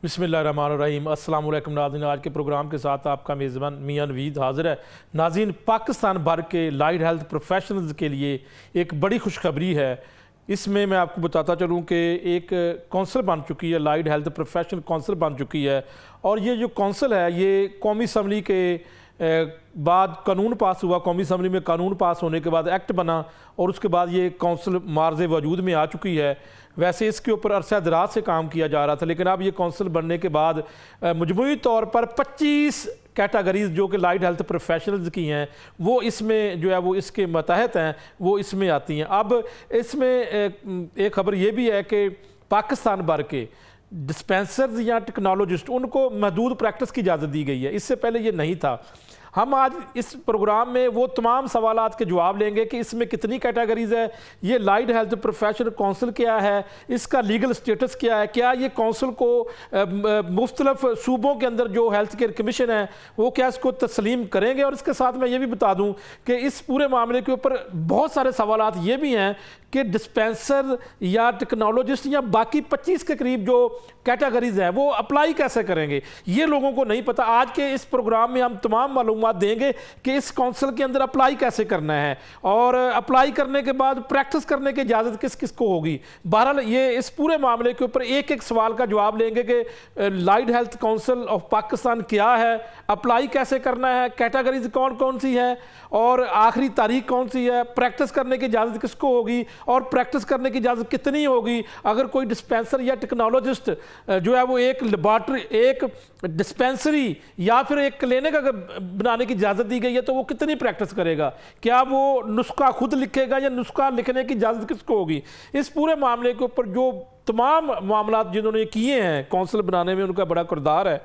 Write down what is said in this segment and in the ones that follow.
बिस्मिल्लाहिर्रहमानिर्रहीम। अस्सलाम वालेकुम नाज़रीन, आज के प्रोग्राम के साथ आपका मेज़बान मियां नवीद हाज़िर है। नाज़रीन, पाकिस्तान भर के लाइट हेल्थ प्रोफेशनल्स के लिए एक बड़ी खुशखबरी है। इसमें मैं आपको बताता चलूँ कि एक कौंसिल बन चुकी है, लाइट हेल्थ प्रोफेशनल कौंसिल बन चुकी है। और ये जो कौंसिल है ये कौमी असम्बली के बाद कानून पास हुआ, कौमी असम्बली में कानून पास होने के बाद एक्ट बना और उसके बाद ये कौंसिल मार्ज़ वजूद में आ चुकी है। वैसे इसके ऊपर अरसा दराज से काम किया जा रहा था, लेकिन अब ये कौंसिल बनने के बाद मजमूई तौर पर 25 कैटेगरीज जो कि लाइट हेल्थ प्रोफेशनल्स की हैं वो इसमें जो है वो इसके मतहत हैं, वो इसमें आती हैं। अब इसमें एक खबर ये भी है कि पाकिस्तान भर के डिस्पेंसर्स या टेक्नोलॉजिस्ट उनको महदूद प्रैक्टिस की इजाज़त दी गई है। इससे पहले ये नहीं था। हम आज इस प्रोग्राम में वो तमाम सवालात के जवाब लेंगे कि इसमें कितनी कैटेगरीज है, ये लाइट हेल्थ प्रोफेशनल कौंसिल क्या है, इसका लीगल स्टेटस क्या है, क्या ये कौंसिल को मुख्तलिफ सूबों के अंदर जो हेल्थ केयर कमीशन है वो क्या इसको तस्लीम करेंगे। और इसके साथ मैं ये भी बता दूं कि इस पूरे मामले के ऊपर बहुत सारे सवालात ये भी हैं कि डिस्पेंसर या टेक्नोलॉजिस्ट या बाकी 25 के करीब जो कैटेगरीज हैं वो अप्लाई कैसे करेंगे, ये लोगों को नहीं पता। आज के इस प्रोग्राम में हम तमाम मालूमात देंगे कि इस काउंसिल के अंदर अप्लाई कैसे करना है और अप्लाई करने के बाद प्रैक्टिस करने की इजाज़त किस किस को होगी। बहरहाल ये इस पूरे मामले के ऊपर एक एक सवाल का जवाब लेंगे कि light health council of Pakistan क्या है, अप्लाई कैसे करना है, कैटेगरीज कौन कौन सी है और आखिरी तारीख कौन सी है, प्रैक्टिस करने की इजाज़त किसको होगी और प्रैक्टिस करने की इजाज़त कितनी होगी। अगर कोई डिस्पेंसर या टेक्नोलॉजिस्ट जो है वो एक लेबॉर्ट्री, एक डिस्पेंसरी या फिर एक क्लिनिक अगर बनाने की इजाज़त दी गई है तो वो कितनी प्रैक्टिस करेगा, क्या वो नुस्खा खुद लिखेगा या नुस्खा लिखने की इजाज़त किसको होगी। इस पूरे मामले के ऊपर जो तमाम मामला जिन्होंने किए हैं कौंसिल बनाने में उनका बड़ा किरदार है।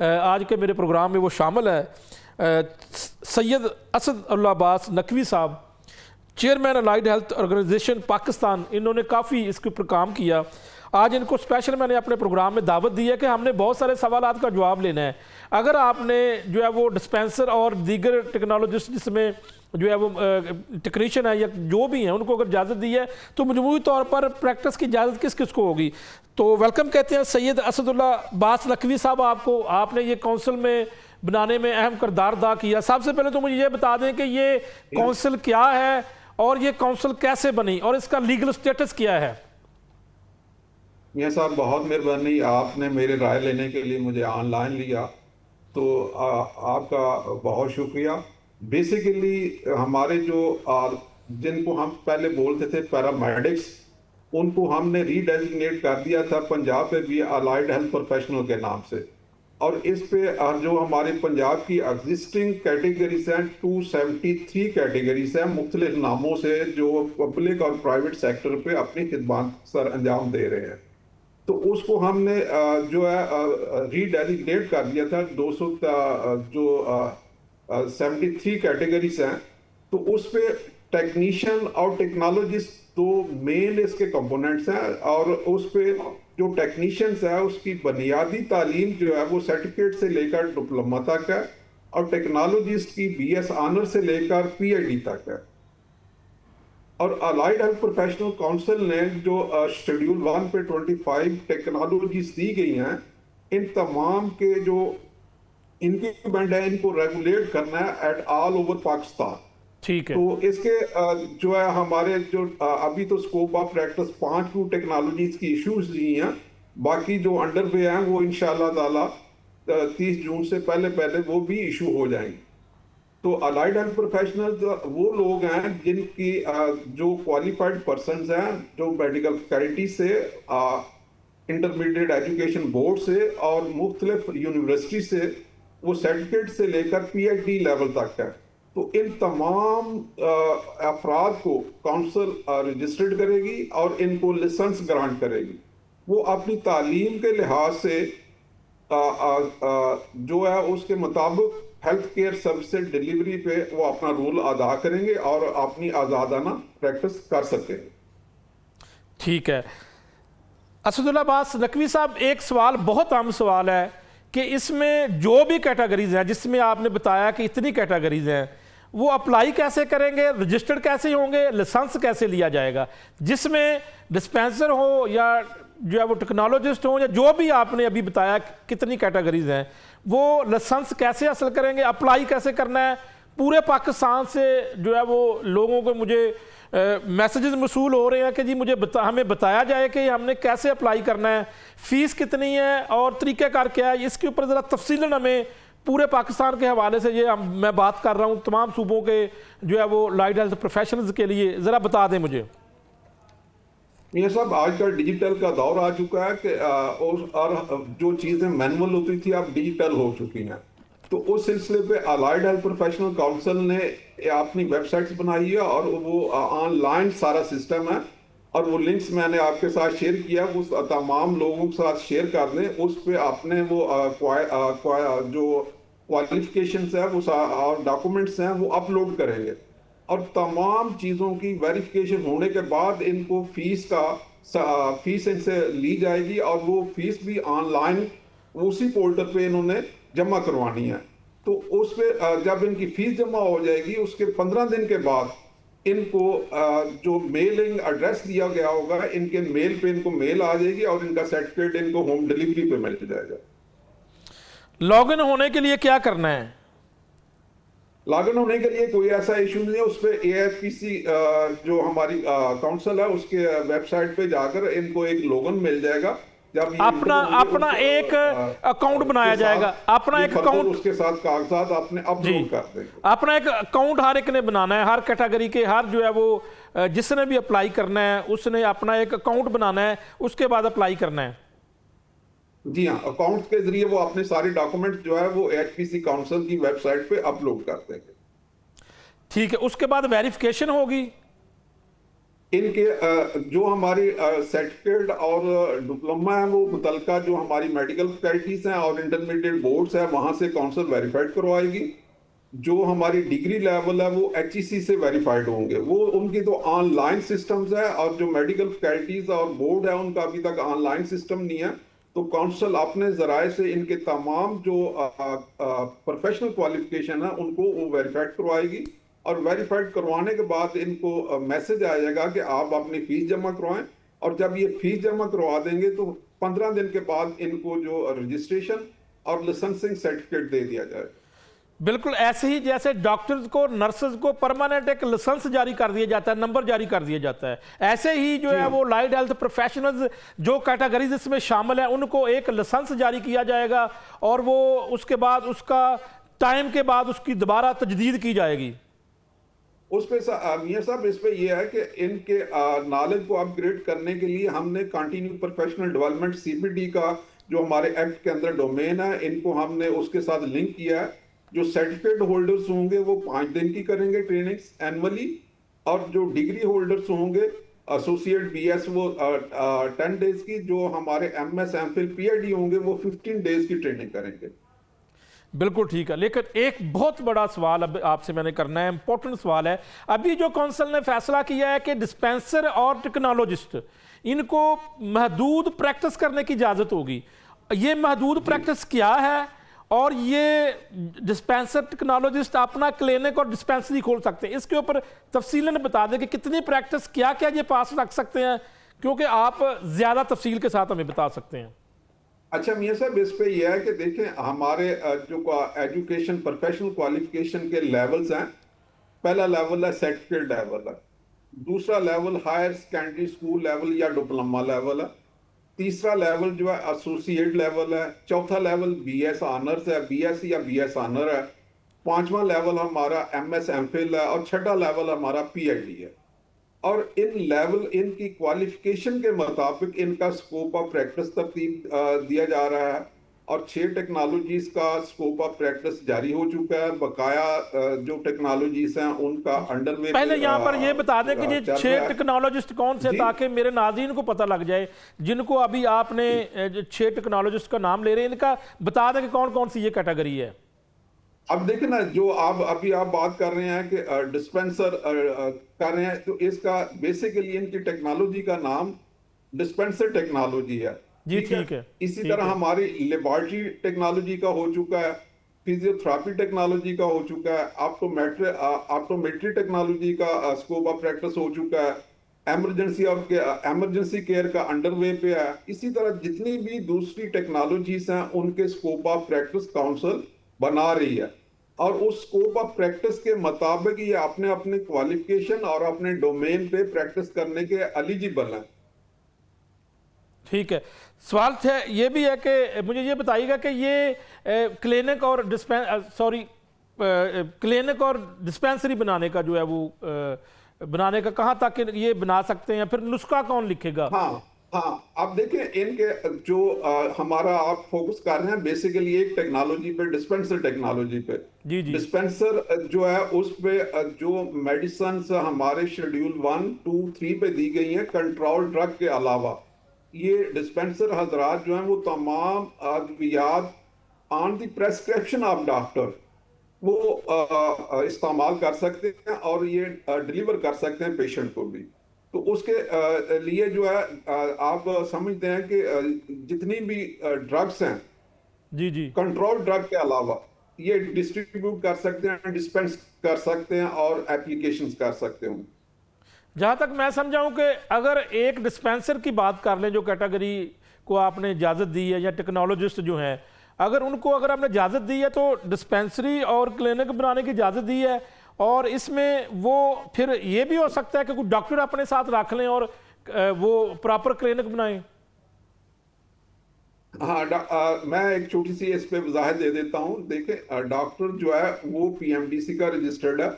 आज के मेरे प्रोग्राम में वो शामिल है सैयद असदुल्ला अब्बास नकवी साहब, chairman allied health organisation Pakistan. इन्होंने काफ़ी इसके ऊपर काम किया। आज इनको स्पेशल मैंने अपने प्रोग्राम में दावत दी है कि हमने बहुत सारे सवालात का जवाब लेना है। अगर आपने जो है वो डिस्पेंसर और दीगर टेक्नोलॉजिस्ट जिसमें जो है वो टेक्नीशियन है या जो भी हैं उनको अगर इजाज़त दी है तो मजमूई तौर पर प्रैक्टिस की इजाज़त किस किस को होगी। तो वेलकम कहते हैं सैयद असदुल्ला अब्बास नकवी साहब आपको। आपने ये काउंसिल में बनाने में अहम किरदार अदा किया। सबसे पहले तो मुझे ये बता दें कि ये काउंसिल क्या है और ये काउंसिल कैसे बनी और इसका लीगल स्टेटस क्या है। मियां साहब बहुत मेहरबानी, आपने मेरे राय लेने के लिए मुझे ऑनलाइन लिया तो आपका बहुत शुक्रिया। बेसिकली हमारे जो जिनको हम पहले बोलते थे पैरामेडिक्स, उनको हमने रीडेजिग्नेट कर दिया था पंजाब में भी अलाइड हेल्थ प्रोफेशनल के नाम से। और इस पे जो हमारे पंजाब की एग्जिस्टिंग कैटेगरीज हैं 273 कैटेगरीज हैं मुख्तलिफ नामों से जो पब्लिक और प्राइवेट सेक्टर पे अपनी खिदमत सर अंजाम दे रहे हैं। तो उसको हमने जो है रीडेजिग्नेट कर दिया था 73 कैटेगरीज हैं। तो उस पे टेक्नीशियन और टेक्नोलॉजिस्ट दो मेन इसके कंपोनेंट्स हैं और उस पे जो टेक्नीशियंस है उसकी बुनियादी तालीम जो है वो सर्टिफिकेट से लेकर डिप्लोमा तक है और टेक्नोलॉजिस्ट की BS ऑनर से लेकर PhD तक है। और अलाइड हेल्थ प्रोफेशनल काउंसिल ने जो शेड्यूल 1 पे 25 टेक्नोलॉजीज दी गई हैं, इन तमाम के जो इनक्यूबमेंट है इनको रेगुलेट करना है एट ऑल ओवर पाकिस्तान। ठीक है। तो इसके जो है हमारे जो अभी तो स्कोप ऑफ प्रैक्टिस 5 टेक्नोलॉजीज की इश्यूज दी हैं, बाकी जो अंडर वे हैं वो इंशाल्लाह ताला 30 जून से पहले वो भी इशू हो जाएंगे। तो अलाइड हेल्थ प्रोफेशनल वो लोग हैं जिनकी जो क्वालिफाइड पर्सन्स हैं जो मेडिकल फैकल्टी से, इंटरमीडिएट एजुकेशन बोर्ड से और मुख्तलिफ यूनिवर्सिटी से वो सर्टिफिकेट से लेकर PhD लेवल तक है। तो इन तमाम अफराद को काउंसिल रजिस्टर्ड करेगी और इनको लाइसेंस ग्रांट करेगी। वो अपनी तालीम के लिहाज से जो है उसके मुताबिक हेल्थ केयर सर्विसेज डिलीवरी पे वो अपना रोल अदा करेंगे और अपनी आज़ादाना प्रैक्टिस कर सकते हैं। ठीक है। असदुल्ला अब्बास नकवी साहब, एक सवाल बहुत अहम सवाल है कि इसमें जो भी कैटेगरीज हैं जिसमें आपने बताया कि इतनी कैटेगरीज हैं, वो अप्लाई कैसे करेंगे, रजिस्टर्ड कैसे होंगे, लाइसेंस कैसे लिया जाएगा। जिसमें डिस्पेंसर हो या जो है वो टेक्नोलॉजिस्ट हों या जो भी आपने अभी बताया कितनी कैटेगरीज हैं, वो लाइसेंस कैसे हासिल करेंगे, अप्लाई कैसे करना है? पूरे पाकिस्तान से जो है वो लोगों को मुझे मैसेजेस मसूल हो रहे हैं कि जी मुझे हमें बताया जाए कि हमने कैसे अप्लाई करना है, फ़ीस कितनी है और तरीक़ाकार क्या है। इसके ऊपर ज़रा तफसीलन हमें पूरे पाकिस्तान के हवाले से मैं बात कर रहा हूँ तमाम सूबों के जो है वो लाइट हेल्थ प्रोफेशनल्स के लिए, ज़रा बता दें मुझे। ये सब आजकल डिजिटल का दौर आ चुका है कि और जो चीज़ें मैनुअल होती थी अब डिजिटल हो चुकी हैं। तो उस सिलसिले पे अलाइड हेल्थ प्रोफेशनल काउंसिल ने अपनी वेबसाइट्स बनाई है और वो ऑनलाइन सारा सिस्टम है, और वो लिंक्स मैंने आपके साथ शेयर किया, वो तमाम लोगों के साथ शेयर कर दें। उस पे आपने वो जो क्वालिफिकेशंस है वो और डॉक्यूमेंट्स हैं वो अपलोड करेंगे, और तमाम चीज़ों की वेरिफिकेशन होने के बाद इनको फीस इनसे ली जाएगी, और वो फीस भी ऑनलाइन उसी पोर्टल पे इन्होंने जमा करवानी है। तो उस पे जब इनकी फीस जमा हो जाएगी उसके 15 दिन के बाद इनको जो मेलिंग एड्रेस दिया गया होगा इनके मेल पे इनको मेल आ जाएगी, और इनका सर्टिफिकेट इनको होम डिलीवरी पे मिल जाएगा। लॉग इन होने के लिए क्या करना है? लॉग इन होने के लिए कोई ऐसा इशू नहीं है। उस पर AFPC जो हमारी काउंसिल है उसके वेबसाइट पे जाकर इनको एक लॉगिन मिल जाएगा। जब अपना एक अकाउंट बनाया जाएगा, अपना एक अकाउंट, उसके साथ कागजात आपने अपलोड कर देंगे। अपना एक अकाउंट हर एक ने बनाना है, हर कैटेगरी के हर जो है वो जिसने भी अप्लाई करना है उसने अपना एक अकाउंट बनाना है, उसके बाद अप्लाई करना है। जी हाँ, अकाउंट के जरिए वो अपने सारे डॉक्यूमेंट जो है वो HPC काउंसिल की वेबसाइट पे अपलोड कर देंगे। ठीक है, उसके बाद वेरिफिकेशन होगी। इनके जो हमारी सर्टिफिकेट और डिप्लोमा है वो मुतलका जो हमारी मेडिकल फैकल्टीज हैं और इंटरमीडिएट बोर्ड्स हैं वहां से काउंसिल वेरीफाइड करवाएगी। जो हमारी डिग्री लेवल है वो HEC से वेरीफाइड होंगे, वो उनकी तो ऑनलाइन सिस्टम्स है, और जो मेडिकल फैकल्टीज और बोर्ड है उनका अभी तक ऑनलाइन सिस्टम नहीं है। तो काउंसिल अपने जराए से इनके तमाम जो प्रोफेशनल क्वालिफिकेशन है उनको वो वेरीफाइड करवाएगी, और वेरीफाइड करवाने के बाद इनको मैसेज आ जाएगा कि आप अपनी फीस जमा करवाएं, और जब ये फीस जमा करवा देंगे तो 15 दिन के बाद इनको जो रजिस्ट्रेशन और लाइसेंसिंग सर्टिफिकेट दे दिया जाएगा। बिल्कुल ऐसे ही जैसे डॉक्टर्स को, नर्सेज को परमानेंट एक लाइसेंस जारी कर दिया जाता है, नंबर जारी कर दिया जाता है, ऐसे ही जो है वो लाइट हेल्थ प्रोफेशनल्स जो कैटेगरीज इसमें शामिल है उनको एक लाइसेंस जारी किया जाएगा, और वो उसके बाद उसका टाइम के बाद उसकी दोबारा तजदीद की जाएगी। उस पे मियां साहब इस पे ये है कि इनके नॉलेज को अपग्रेड करने के लिए हमने कंटिन्यू प्रोफेशनल डेवलपमेंट CPD का जो हमारे एक्ट के अंदर डोमेन है इनको हमने उसके साथ लिंक किया है। जो सर्टिफिकेट होल्डर्स होंगे वो 5 दिन की करेंगे ट्रेनिंग्स एनुअली, और जो डिग्री होल्डर्स होंगे एसोसिएट BS वो 10 डेज की, जो हमारे MS MPhil PhD होंगे वो 15 डेज की ट्रेनिंग करेंगे। बिल्कुल ठीक है, लेकिन एक बहुत बड़ा सवाल अब आपसे मैंने करना है, इंपॉर्टेंट सवाल है। अभी जो काउंसिल ने फैसला किया है कि डिस्पेंसर और टेक्नोलॉजिस्ट इनको महदूद प्रैक्टिस करने की इजाज़त होगी, ये महदूद प्रैक्टिस क्या है, और ये डिस्पेंसर टेक्नोलॉजिस्ट अपना क्लिनिक और डिस्पेंसरी खोल सकते हैं, इसके ऊपर तफसीलन बता दें कि कितनी प्रैक्टिस क्या क्या ये पास रख सकते हैं, क्योंकि आप ज़्यादा तफसील के साथ हमें बता सकते हैं। अच्छा मियां साहब, इस पे यह है कि देखें हमारे जो एजुकेशन प्रोफेशनल क्वालिफिकेशन के लेवल्स हैं, पहला लेवल है सर्टिफिकेट लेवल है, दूसरा level higher secondary school level या डिप्लोमा लेवल है, तीसरा लेवल जो है एसोसिएट लेवल है, चौथा लेवल BS ऑनर्स है, BS या BS ऑनर है, पांचवा लेवल हमारा MS MPhil है, और छठा लेवल हमारा PhD है। और इन लेवल इनकी क्वालिफिकेशन के मुताबिक इनका स्कोप ऑफ प्रैक्टिस तरतीब दिया जा रहा है, और 6 टेक्नोलॉजीज का स्कोप ऑफ प्रैक्टिस जारी हो चुका है। बकाया जो टेक्नोलॉजीज हैं उनका अंडरवे। पहले यहाँ पर ये बता दें कि ये 6 टेक्नोलॉजिस्ट कौन से, ताकि मेरे नाज़रीन को पता लग जाए जिनको अभी आपने 6 टेक्नोलॉजिस्ट का नाम ले रहे हैं, इनका बता दें कि कौन कौन सी ये कैटेगरी है। अब देखें ना, जो अभी आप बात कर रहे हैं कि डिस्पेंसर कर रहे हैं, तो इसका बेसिकली इनकी टेक्नोलॉजी का नाम डिस्पेंसर टेक्नोलॉजी है। जी ठीक है। इसी तरह हमारी लेबोरेटरी टेक्नोलॉजी का हो चुका है, फिजियोथेरेपी टेक्नोलॉजी का हो चुका है, ऑप्टोमेट्री टेक्नोलॉजी का स्कोप ऑफ प्रैक्टिस हो चुका है, इमरजेंसी और इमरजेंसी केयर का अंडरवे पे है। इसी तरह जितनी भी दूसरी टेक्नोलॉजीज हैं उनके स्कोप ऑफ प्रैक्टिस काउंसिल बना रही है, और उस स्कोप ऑफ प्रैक्टिस के मुताबिक ये अपने अपने क्वालिफिकेशन और अपने डोमेन पे प्रैक्टिस करने के एलिजिबल हैं। ठीक है, सवाल थे ये भी है कि मुझे ये बताइएगा कि ये क्लिनिक और क्लिनिक और डिस्पेंसरी बनाने का जो है वो बनाने का कहाँ तक ये बना सकते हैं, फिर नुस्खा कौन लिखेगा? हाँ हाँ, आप देखें इनके जो हमारा आप फोकस कर रहे हैं बेसिकली एक टेक्नोलॉजी पे, डिस्पेंसर टेक्नोलॉजी पे। जी जी। डिस्पेंसर जो है उस पे जो मेडिसिन हमारे शेड्यूल 1, 2, 3 पे दी गई हैं कंट्रोल ड्रग के अलावा, ये डिस्पेंसर हजरात जो हैं वो तमाम अद्वियात on the prescription of doctor वो इस्तेमाल कर सकते हैं और ये डिलीवर कर सकते हैं पेशेंट को भी। तो उसके लिए जो है आप समझते हैं कि जितनी भी ड्रग्स हैं जी जी। कंट्रोल ड्रग के अलावा ये डिस्ट्रीब्यूट कर सकते हैं, डिस्पेंस कर सकते हैं और एप्लीकेशंस कर सकते हैं। जहाँ तक मैं समझाऊँ कि अगर एक डिस्पेंसर की बात कर लें जो कैटेगरी को आपने इजाज़त दी है, या टेक्नोलॉजिस्ट जो हैं अगर उनको अगर आपने इजाज़त दी है तो डिस्पेंसरी और क्लिनिक बनाने की इजाज़त दी है, और इसमें वो फिर ये भी हो सकता है कि कुछ डॉक्टर अपने साथ रख लें और वो प्रॉपर क्लिनिक बनाएं। हाँ, मैं एक छोटी सी इस पे वजाहत दे देता हूँ। देखिए डॉक्टर जो है वो पीएमडीसी का रजिस्टर्ड है,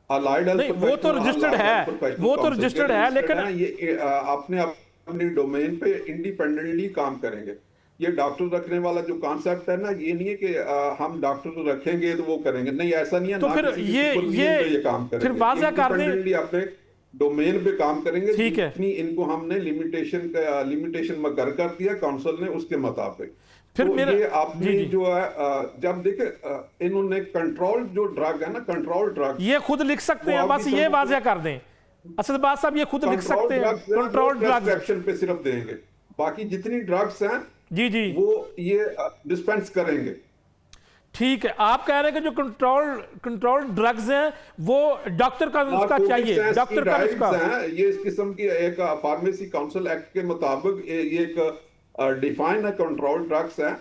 अलाइड हेल्थ नहीं वो तो रजिस्टर्ड है, वो तो रजिस्टर्ड है, लेकिन ये अपने अपने डोमेन पे इंडिपेंडेंटली काम करेंगे। ये डॉक्टर रखने वाला जो कॉन्सेप्ट है ना, ये नहीं है कि हम डॉक्टर रखेंगे तो वो करेंगे, नहीं ऐसा नहीं है। तो फिर ये काम करेंगे, फिर वाज़ा कर दें अपने डोमेन पे काम करेंगे। ठीक है, जितनी इनको हमने लिमिटेशन मगर कर दिया काउंसिल ने उसके मुताबिक। फिर तो मेरा ये आपने जो है जब देखे इन्होंने कंट्रोल जो ड्रग है ना, कंट्रोल ड्रग ये खुद लिख सकते हैं, बस ये वाज़ा कर दें असद बात साहब, ये खुद लिख सकते हैं कंट्रोल ड्रग्स पे सिर्फ देंगे, बाकी जितनी ड्रग्स हैं जी जी वो ये डिस्पेंस करेंगे। ठीक है, आप कह रहे हैं कि जो कंट्रोल ड्रग्स हैं वो डॉक्टर का नुस्खा चाहिए, डॉक्टर का नुस्खा है। ये इस किस्म की एक फार्मेसी काउंसिल एक्ट के मुताबिक ये एक डिफाइन है कंट्रोल ड्रग्स है,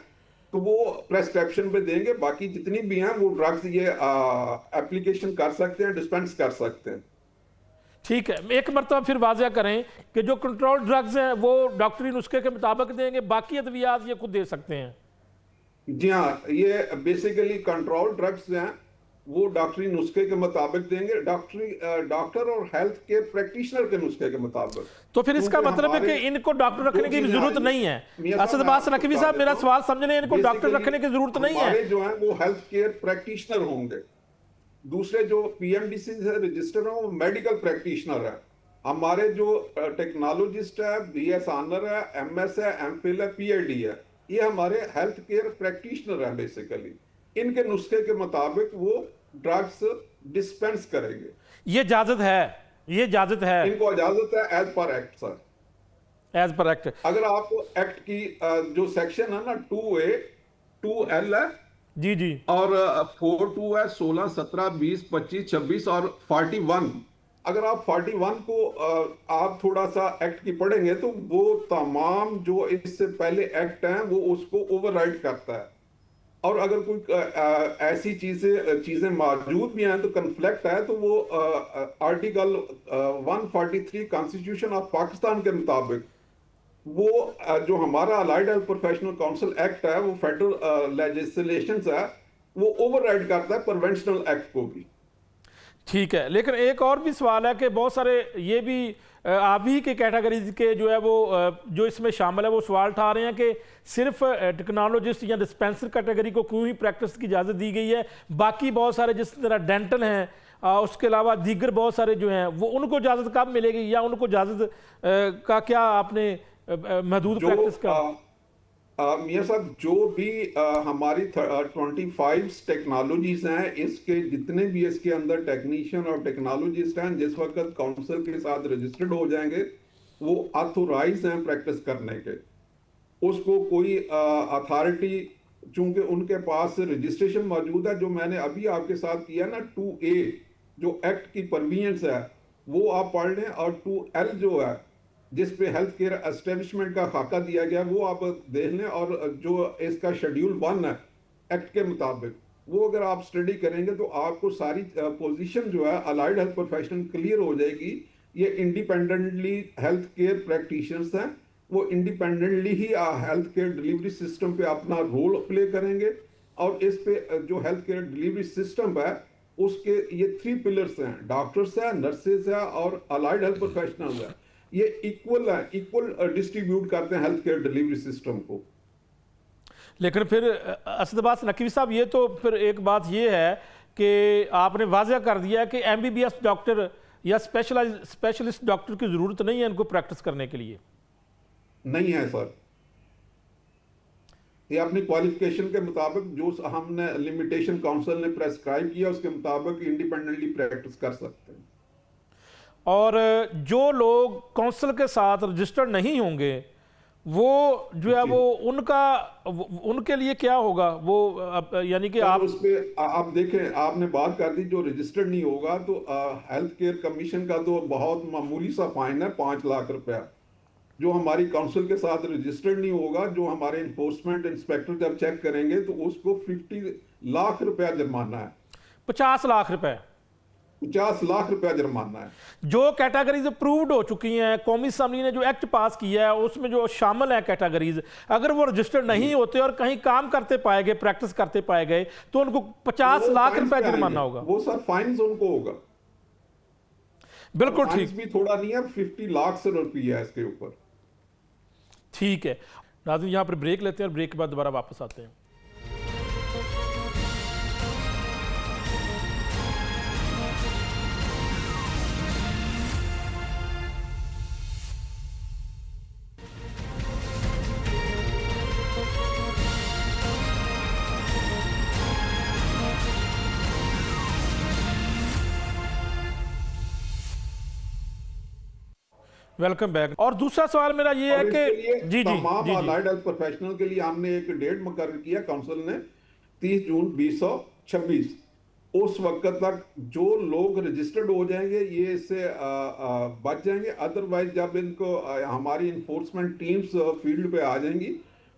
तो वो प्रेस्क्रिप्शन पे देंगे। बाकी जितनी भी हैं वो ड्रग्स ये एप्लीकेशन कर सकते हैं, डिस्पेंस कर सकते हैं। ठीक है, एक मरतबा फिर वाज़ह करें कि जो कंट्रोल ड्रग्स हैं वो डॉक्टरी नुस्खे के मुताबिक देंगे, बाकी अद्वियात ये खुद दे सकते हैं। जी हाँ, ये बेसिकली कंट्रोल ड्रग्स हैं वो डॉक्टरी नुस्खे के मुताबिक देंगे, डॉक्टर और हेल्थ के प्रैक्टिशनर के नुस्खे के मुताबिक। तो फिर इसका मतलब है कि इनको डॉक्टर रखने की जरूरत नहीं है। असद अब्बास नकवी साहब मेरा सवाल समझ लें, इनको डॉक्टर रखने की जरूरत नहीं है। जो है वो हेल्थ केयर प्रैक्टिशनर होंगे, दूसरे जो पीएमडीसी से रजिस्टर है वो मेडिकल प्रैक्टिशनर है। हमारे जो टेक्नोलॉजिस्ट है, बीएस ऑनर है, एमएस है, एमफिल है, पीएचडी है, ये हमारे हेल्थ केयर प्रैक्टिशनर हैं। बेसिकली इनके नुस्खे के मुताबिक वो ड्रग्स डिस्पेंस करेंगे। ये इजाजत है, ये इजाजत है, इनको इजाजत है as per act sir, as per act. अगर आपको एक्ट की जो सेक्शन है ना 2A 2L है जी जी, और 4(2) है, 16, 17, 20, 25, 26 और 41। अगर आप 41 को आप थोड़ा सा एक्ट की पढ़ेंगे तो वो तमाम जो इससे पहले एक्ट हैं वो उसको ओवरराइड करता है, और अगर कोई ऐसी चीजें मौजूद भी हैं तो कन्फ्लिक्ट है तो वो आर्टिकल 143 कॉन्स्टिट्यूशन ऑफ पाकिस्तान के मुताबिक वो जो हमारा allied health professional council act है वो फेडरल लेजिस्लेशन है, वो ओवरराइड करता है प्रिवेंशनल एक्ट को भी। ठीक है, लेकिन एक और भी सवाल है कि बहुत सारे ये भी आप ही के कैटेगरीज के जो है वो जो इसमें शामिल है वो सवाल उठा रहे हैं कि सिर्फ टेक्नोलॉजिस्ट या डिस्पेंसर कैटेगरी को क्यों ही प्रैक्टिस की इजाज़त दी गई है, बाकी बहुत सारे जिस तरह डेंटल हैं उसके अलावा दीगर बहुत सारे जो हैं वो उनको इजाज़त कब मिलेगी, या उनको इजाज़त का क्या आपने महदूद प्रैक्टिस का? मियां साहब जो भी हमारी 25 टेक्नोलॉजीज हैं, इसके जितने भी इसके अंदर टेक्नीशियन और टेक्नोलॉजिस्ट हैं जिस वक्त काउंसिल के साथ रजिस्टर्ड हो जाएंगे वो ऑथोराइज हैं प्रैक्टिस करने के। उसको कोई अथॉरिटी, चूंकि उनके पास रजिस्ट्रेशन मौजूद है, जो मैंने अभी आपके साथ किया ना 2A जो एक्ट की परवीएंस है वो आप पढ़ लें, और 2L जो है जिस पे हेल्थ केयर एस्टेब्लिशमेंट का खाका दिया गया वो आप देख लें, और जो इसका शेड्यूल 1 है एक्ट के मुताबिक, वो अगर आप स्टडी करेंगे तो आपको सारी पोजीशन जो है अलाइड हेल्थ प्रोफेशनल क्लियर हो जाएगी। ये इंडिपेंडेंटली हेल्थ केयर प्रैक्टिशनर्स हैं, वो इंडिपेंडेंटली ही हेल्थ केयर डिलीवरी सिस्टम पे अपना रोल प्ले करेंगे। और इस पे जो हेल्थ केयर डिलीवरी सिस्टम है उसके ये 3 पिलर्स हैं, डॉक्टर्स है, नर्सेज है और अलाइड हेल्थ प्रोफेशनल्स है। ये इक्वल है, इक्वल डिस्ट्रीब्यूट करते हैं हेल्थ केयर डिलीवरी सिस्टम को। लेकिन फिर असद अब्बास नकवी साहब, ये तो फिर एक बात ये है कि आपने वाज़ह कर दिया कि एमबीबीएस डॉक्टर या स्पेशलिस्ट डॉक्टर की ज़रूरत नहीं है इनको प्रैक्टिस करने के लिए। नहीं है सर, ये अपनी क्वालिफिकेशन के मुताबिक जो हमने लिमिटेशन काउंसिल ने प्रेस्क्राइब किया उसके मुताबिक इंडिपेंडेंटली प्रैक्टिस कर सकते हैं। और जो लोग काउंसिल के साथ रजिस्टर्ड नहीं होंगे वो जो है जी। वो उनके लिए क्या होगा वो, यानी कि सर आप उस पे आप देखें, आपने बात कर दी, जो रजिस्टर्ड नहीं होगा तो हेल्थ केयर कमीशन का तो बहुत मामूली सा फाइन है, 5 लाख रुपया। जो हमारी काउंसिल के साथ रजिस्टर्ड नहीं होगा, जो हमारे इन्फोर्समेंट इंस्पेक्टर जब चेक करेंगे तो उसको 50 लाख रुपया जुर्माना है। 50 लाख रुपए 50 लाख रुपया जुर्माना है। जो कैटेगरीज अप्रूव्ड हो चुकी हैं, कौमी असम्बली ने जो एक्ट पास किया है उसमें जो शामिल है कैटेगरीज, अगर वो रजिस्टर्ड नहीं होते और कहीं काम करते पाए गए, प्रैक्टिस करते पाए गए, तो उनको 50 वो लाख फाइन्स रुपया पे आएंगे। जुर्माना होगा। वो सर फाइन्स उनको होगा, बिल्कुल फाइन्स ठीक, भी थोड़ा नहीं है, 50 लाख से रुपया है इसके ऊपर। ठीक है नाज़रीन, यहाँ पर ब्रेक लेते हैं और ब्रेक के बाद दोबारा वापस आते हैं। Welcome back. और दूसरा सवाल मेरा ये है और इसके कि लिए जी जी तमाम जी जी अलाइड हेल्थ प्रोफेशनल के लिए हमने एक डेट मुकर्रर किया काउंसिल ने, 30 जून 2026। उस वक्त तक जो लोग रजिस्टर्ड हो जाएंगे ये इससे बच जाएंगे। अदरवाइज जब इनको हमारी इन्फोर्समेंट टीम्स फील्ड पे आ जाएंगी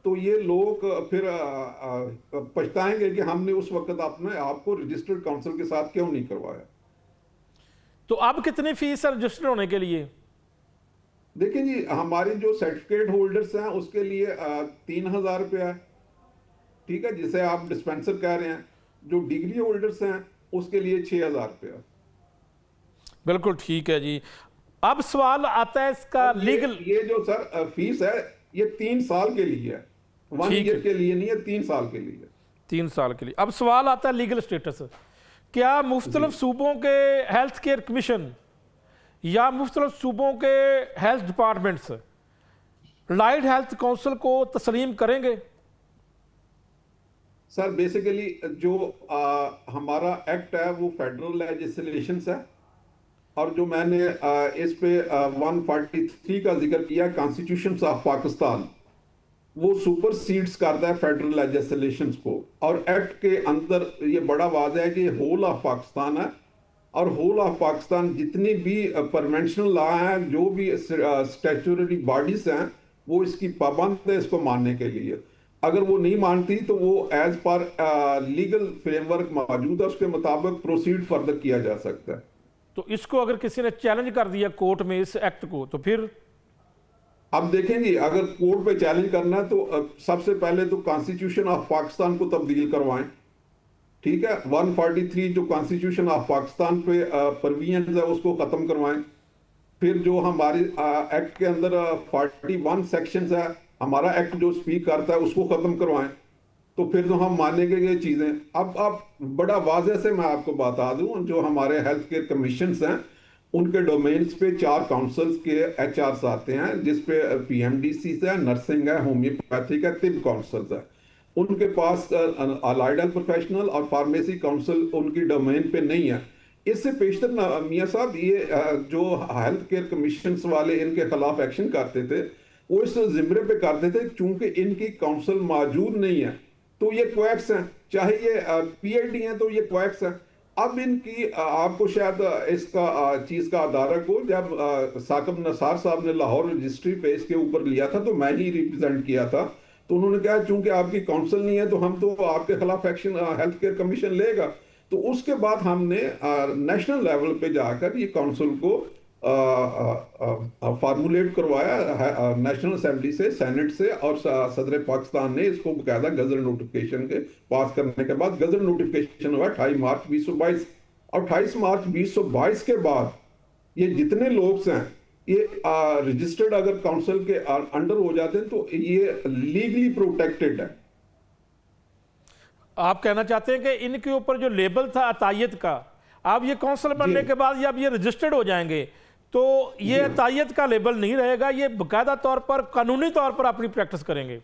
तो ये लोग फिर पछताएंगे कि हमने उस वक्त अपने आपको रजिस्टर्ड काउंसिल के साथ क्यों नहीं करवाया। तो अब कितनी फीस है रजिस्टर होने के लिए? देखिए जी, हमारी जो सर्टिफिकेट होल्डर्स हैं उसके लिए 3,000 रुपया है, ठीक है, जिसे आप डिस्पेंसर कह रहे हैं। जो डिग्री होल्डर्स हैं उसके लिए 6,000 रुपया। बिल्कुल ठीक है जी। अब सवाल आता है इसका लीगल, ये जो सर फीस है ये 3 साल के लिए है, 1 ठीक ईयर है। के लिए नहीं है, 3 साल के लिए। 3 साल के लिए। अब सवाल आता है लीगल स्टेटस, क्या मुख्तलिफ सूबों के हेल्थ केयर कमीशन या मुख्तलिफ सूबों के health departments light health council को तस्लीम करेंगे? सर बेसिकली जो हमारा एक्ट है वो फेडरल लेजिस्लेशन है, और जो मैंने इस पे 143 का जिक्र किया कॉन्स्टिट्यूशन ऑफ पाकिस्तान, वो सुपरसीड्स करता है फेडरल लेजिस्लेशन को। और एक्ट के अंदर ये बड़ा वाज़ेह है कि होल ऑफ पाकिस्तान है, और होल ऑफ पाकिस्तान जितनी भी परवेंशनल लॉ हैं, जो भी स्टैट्यूटरी बॉडीज हैं, वो इसकी पाबंद है इसको मानने के लिए। अगर वो नहीं मानती तो वो एज पर लीगल फ्रेमवर्क मौजूद है, उसके मुताबिक प्रोसीड फर्दर किया जा सकता है। तो इसको अगर किसी ने चैलेंज कर दिया कोर्ट में इस एक्ट को, तो फिर अब देखें जी, अगर कोर्ट पे चैलेंज करना है तो सबसे पहले तो कॉन्स्टिट्यूशन ऑफ पाकिस्तान को तब्दील करवाएं, ठीक है। 143 जो कॉन्स्टिट्यूशन ऑफ पाकिस्तान पे प्रोविजंस है उसको खत्म करवाएं। फिर जो हमारी एक्ट के अंदर 41 सेक्शंस है, हमारा एक्ट जो स्पीक करता है उसको खत्म करवाएं, तो फिर तो हम मानेंगे ये चीजें। अब बड़ा वाज़ेह से मैं आपको बता दूं, जो हमारे हेल्थ केयर कमीशंस हैं उनके डोमेन्स पे 4 काउंसिल्स के एचआरस आते हैं, जिसपे पीएमडीसी है, नर्सिंग है, होम्योपैथिक है, तिब काउंसिल्स है। उनके पास अलाइड हेल्थ प्रोफेशनल और फार्मेसी काउंसिल उनकी डोमेन पे नहीं है। इससे पेशतर मियाँ साहब, ये जो हेल्थ केयर कमीशंस वाले इनके खिलाफ एक्शन करते थे वो इस जिम्मे पे करते थे चूंकि इनकी काउंसिल मौजूद नहीं है तो ये क्वैक्स हैं, चाहे ये पीआईडी हैं तो ये क्वैक्स हैं। अब इनकी आपको शायद इसका चीज का आधारक हो, जब साकिब नसार साहब ने लाहौर रजिस्ट्री पे इसके ऊपर लिया था तो मैं ही रिप्रेजेंट किया था। तो उन्होंने कहा चूंकि आपकी काउंसिल नहीं है तो हम तो आपके खिलाफ एक्शन हेल्थ केयर कमीशन लेगा। तो उसके बाद हमने नेशनल लेवल पे जाकर ये काउंसिल को फार्मूलेट करवाया नेशनल असेंबली से, सेनेट से, और सदर पाकिस्तान ने इसको बकायदा गजट नोटिफिकेशन के पास करने के बाद गजट नोटिफिकेशन हुआ 28 मार्च 2022। और 28 मार्च 2022 के बाद ये जितने लोग हैं ये रजिस्टर्ड अगर काउंसिल के अंडर हो जाते हैं तो ये लीगली प्रोटेक्टेड है। आप कहना चाहते हैं कि इनके ऊपर जो लेबल था अतायत का, अब ये काउंसिल बनने के बाद जब ये रजिस्टर्ड हो जाएंगे तो ये अतायत का लेबल नहीं रहेगा, ये बाकायदा तौर पर कानूनी तौर पर अपनी प्रैक्टिस करेंगे।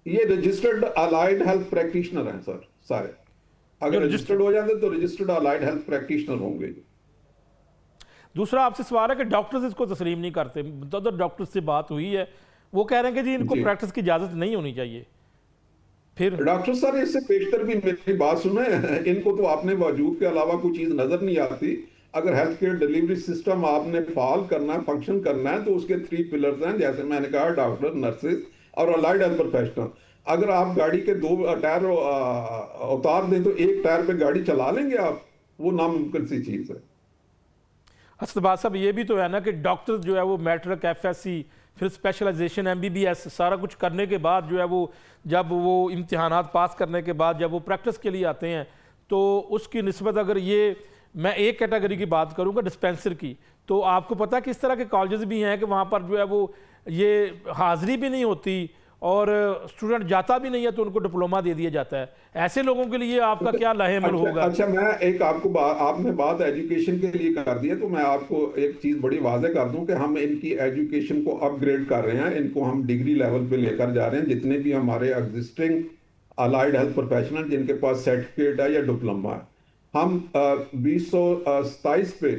ये रजिस्टर्ड अलाइड हेल्थ प्रैक्टिशनर हैं सर सारे, अगर रजिस्टर्ड हो जाते तो रजिस्टर्ड अलाइड हेल्थ प्रैक्टिशनर होंगे। दूसरा आपसे सवाल है कि डॉक्टर्स इसको तस्लीम नहीं करते, तो डॉक्टर्स से बात हुई है, वो कह रहे हैं कि जी इनको प्रैक्टिस की इजाजत नहीं होनी चाहिए। फिर डॉक्टर सर इससे पेशतर भी मेरी बात सुने, इनको तो आपने वजूद के अलावा कोई चीज नजर नहीं आती। अगर हेल्थ केयर डिलीवरी सिस्टम आपने फाल करना है, फंक्शन करना है, तो उसके 3 पिलर्स हैं, जैसे मैंने कहा डॉक्टर, नर्सेज और अलाइड हेल्थ प्रोफेशनल। अगर आप गाड़ी के 2 टायर उतार दें तो 1 टायर पे गाड़ी चला लेंगे आप? वो नामुमकिन सी चीज है। असद साहब ये भी तो है ना कि डॉक्टर जो है वो मैट्रिक, FSC, फिर स्पेशलाइजेशन, MBBS सारा कुछ करने के बाद जो है वो जब वो इम्तिहानात पास करने के बाद जब वो प्रैक्टिस के लिए आते हैं तो उसकी निस्बत, अगर ये मैं एक कैटेगरी की बात करूंगा डिस्पेंसर की, तो आपको पता है किस तरह के कॉलेजेस भी हैं कि वहाँ पर जो है वो ये हाज़िरी भी नहीं होती और स्टूडेंट जाता भी नहीं है तो उनको डिप्लोमा दे दिया जाता है। ऐसे लोगों के लिए आपका क्या लाहेमल होगा? अच्छा, मैं एक आपको आपने बात एजुकेशन के लिए कर दी है तो मैं आपको एक चीज बड़ी वाज़ेह कर दूं कि हम इनकी एजुकेशन को अपग्रेड कर रहे हैं, इनको हम डिग्री लेवल पे लेकर जा रहे हैं। जितने भी हमारे एग्जिस्टिंग अलाइड हेल्थ प्रोफेशनल जिनके पास सर्टिफिकेट है या डिप्लोमा है, हम 2027 पे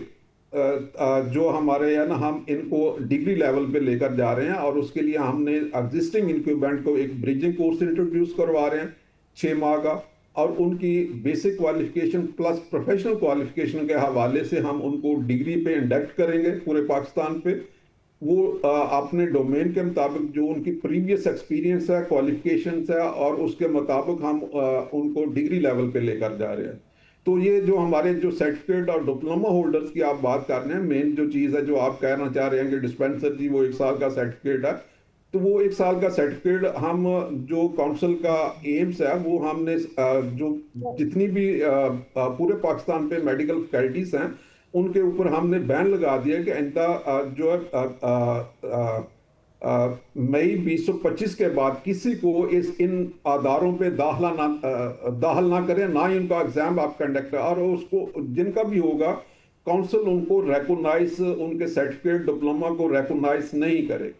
जो हमारे है ना, हम इनको डिग्री लेवल पे लेकर जा रहे हैं। और उसके लिए हमने एग्जिस्टिंग इंक्यूबेंट को एक ब्रिजिंग कोर्स इंट्रोड्यूस करवा रहे हैं 6 माह का, और उनकी basic qualification plus professional qualification के हवाले से हम उनको डिग्री पे इंडक्ट करेंगे पूरे पाकिस्तान पे। वो अपने डोमेन के मुताबिक जो उनकी प्रीवियस एक्सपीरियंस है, क्वालिफिकेशंस है, और उसके मुताबिक हम उनको डिग्री लेवल पे लेकर जा रहे हैं। तो ये जो हमारे जो सर्टिफिकेट और डिप्लोमा होल्डर्स की आप बात कर रहे हैं, मेन जो चीज़ है जो आप कहना चाह रहे हैं कि डिस्पेंसर जी वो 1 साल का सर्टिफिकेट है, तो वो 1 साल का सर्टिफिकेट हम जो काउंसिल का एम्स है वो हमने जो जितनी भी पूरे पाकिस्तान पे मेडिकल फैकल्टीज हैं उनके ऊपर हमने बैन लगा दिया कि इनका जो है मई 2025 के बाद किसी को इन आधारों पे दाखिल ना करें, ना ही उनका एग्जाम आप कंडक्ट करें, और उसको जिनका भी होगा काउंसिल उनको रेकोगनाइज, उनके सर्टिफिकेट डिप्लोमा को रेकोगनाइज नहीं करे।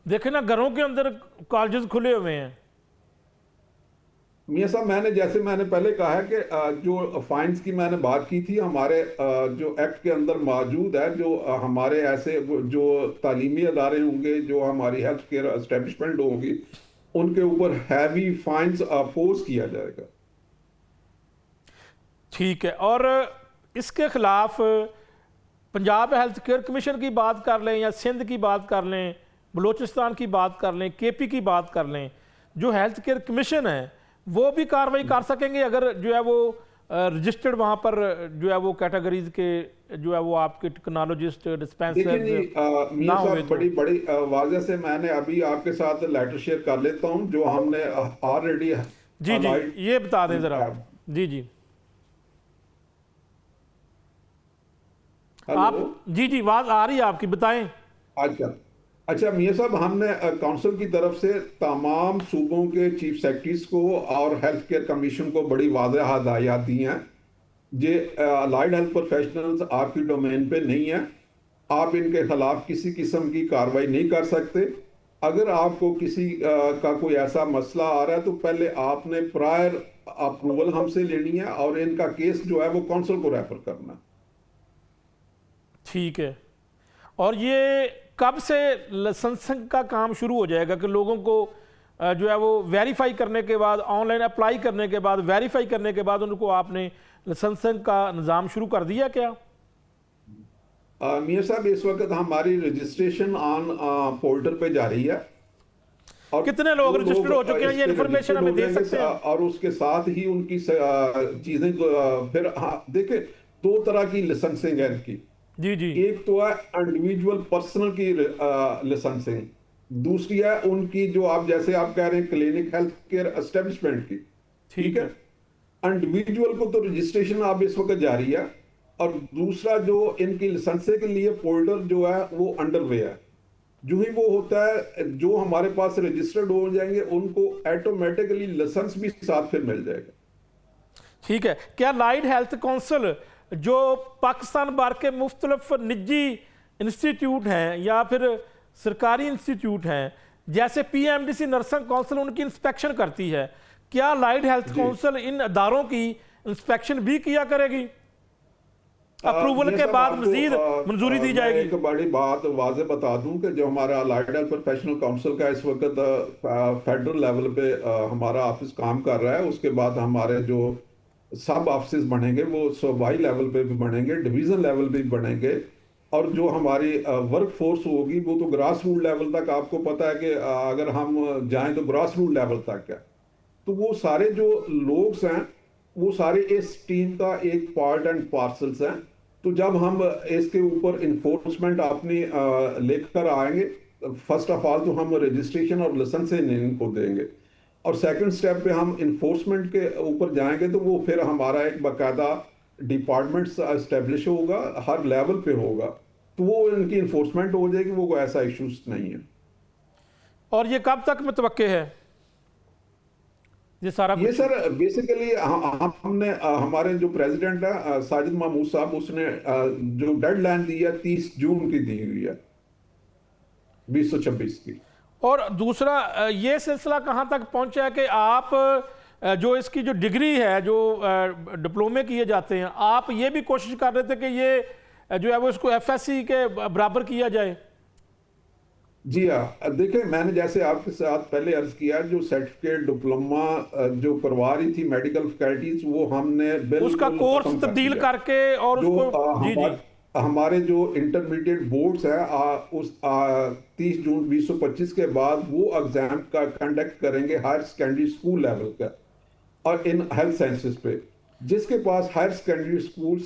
देखे ना घरों के अंदर कॉलेजेस खुले हुए हैं। मियां साहब मैंने पहले कहा है कि जो फाइन्स की मैंने बात की थी, हमारे जो एक्ट के अंदर मौजूद है, जो हमारे ऐसे जो तालीमी अदारे होंगे, जो हमारी हेल्थ केयर एस्टेब्लिशमेंट होगी, उनके ऊपर हैवी फाइन्स अपोज किया जाएगा। ठीक है, और इसके खिलाफ पंजाब हेल्थ केयर कमीशन की बात कर लें या सिंध की बात कर लें, बलूचिस्तान की बात कर लें, KP की बात कर लें, जो हेल्थ केयर कमीशन है वो भी कार्रवाई कर सकेंगे अगर जो है वो रजिस्टर्ड वहाँ पर जो है वो कैटेगरीज के जो है वो आपके टेक्नोलॉजिस्ट, डिस्पेंसर ना हुए तो? बड़ी वाजह से मैंने अभी आपके साथ लेटर शेयर कर लेता हूँ जो हमने ऑलरेडी। जी जी, ये बता दें जरा। जी जी, आप जी जी आवाज आ रही है आपकी, बताएं। अच्छा मियां साहब, हमने काउंसिल की तरफ से तमाम सूबों के चीफ सेक्रेटरीज को और हेल्थ केयर कमीशन को बड़ी वाज़ेह हदायत दी हैं। जे अलाइड हेल्थ प्रोफेशनल्स आपकी डोमेन पे नहीं है, आप इनके खिलाफ किसी किस्म की कार्रवाई नहीं कर सकते। अगर आपको किसी का कोई ऐसा मसला आ रहा है तो पहले आपने प्रायर अप्रूवल हमसे लेनी है और इनका केस जो है वो काउंसिल को रेफर करना। ठीक है, और ये कब से लाइसेंसिंग का काम शुरू हो जाएगा कि लोगों को जो है वो वेरीफाई करने के बाद, ऑनलाइन अप्लाई करने के बाद, वेरीफाई करने के बाद उनको आपने लाइसेंसिंग का निज़ाम शुरू कर दिया क्या? मियां साहब, इस वक्त हमारी रजिस्ट्रेशन ऑन पोर्टल पे जारी है और कितने लोग रजिस्टर्ड हो चुके हैं, ये इन्फॉर्मेशन हमें दे सकते हैं? और उसके साथ ही उनकी चीजें फिर हाँ देखिए, दो तरह की लाइसेंसिंग है इनकी। जी जी। एक तो है इंडिविजुअल पर्सनल की लाइसेंसिंग, दूसरी है उनकी जो आप जैसे आप कह रहे हैं क्लिनिक हेल्थ केयर एस्टेब्लिशमेंट की। ठीक है, इंडिविजुअल को तो रजिस्ट्रेशन आप इस वक्त जारी है, और दूसरा जो इनकी लाइसेंसिंग के लिए पोर्टल जो है वो अंडरवे है। जो ही वो होता है, जो हमारे पास रजिस्टर्ड हो जाएंगे उनको ऑटोमेटिकली लाइसेंस भी साथ फिर मिल जाएगा। ठीक है, क्या लाइट हेल्थ काउंसिल जो पाकिस्तान भर के मुख्तलिफ निजी इंस्टीट्यूट हैं या फिर सरकारी इंस्टीट्यूट हैं, जैसे PMDC नर्सिंग काउंसिल उनकी इंस्पेक्शन करती है, क्या लाइट हेल्थ काउंसिल इन अदारों की इंस्पेक्शन भी किया करेगी? अप्रूवल के बाद मजीद मंजूरी दी जाएगी? एक बड़ी बात वाजे बता दूं कि जो हमारा लाइट हेल्थ प्रोफेशनल काउंसिल का इस वक्त फेडरल लेवल पे हमारा ऑफिस काम कर रहा है। उसके बाद हमारे जो सब ऑफिस बनेंगे वो सूबाई लेवल पे भी बनेंगे, डिवीजन लेवल पे भी बनेंगे, और जो हमारी वर्क फोर्स होगी वो तो ग्रास रूट लेवल तक, आपको पता है कि अगर हम जाएं तो ग्रास रूट लेवल तक है। तो वो सारे जो लोग हैं वो सारे इस टीम का एक पार्ट एंड पार्सल्स हैं। तो जब हम इसके ऊपर इन्फोर्समेंट अपनी लेकर आएंगे, फर्स्ट ऑफ ऑल तो हम रजिस्ट्रेशन और लाइसेंसिंग इनको देंगे, और सेकंड स्टेप पे हम इन्फोर्समेंट के ऊपर जाएंगे तो वो फिर हमारा एक बाकायदा डिपार्टमेंट एस्टेब्लिश होगा, हर लेवल पे होगा, तो वो इनकी इन्फोर्समेंट हो जाएगी, वो ऐसा इश्यूज नहीं है। और ये कब तक मुतवक्के है ये सारा ये सर बेसिकली हमने हमारे जो प्रेसिडेंट है साजिद महमूद साहब, उसने जो डेडलाइन दी है 30 जून की दी हुई है 2026 की। और दूसरा ये सिलसिला कहाँ तक पहुँचा है कि आप जो इसकी जो डिग्री है, जो डिप्लोमे किए जाते हैं, आप ये भी कोशिश कर रहे थे कि ये जो है वो इसको FSC के बराबर किया जाए? जी हाँ, देखिए मैंने जैसे आपके साथ पहले अर्ज किया, जो सर्टिफिकेट डिप्लोमा जो करवा रही थी मेडिकल फैकल्टीज, वो हमने उसका कोर्स तब्दील करके और जो उसको जी जी हमारे जो इंटरमीडिएट बोर्ड्स हैं उस 30 जून 2025 के बाद वो एग्जाम का कंडक्ट करेंगे हायर सेकेंडरी स्कूल लेवल का और इन हेल्थ साइंसेस पे। जिसके पास हायर सेकेंडरी स्कूल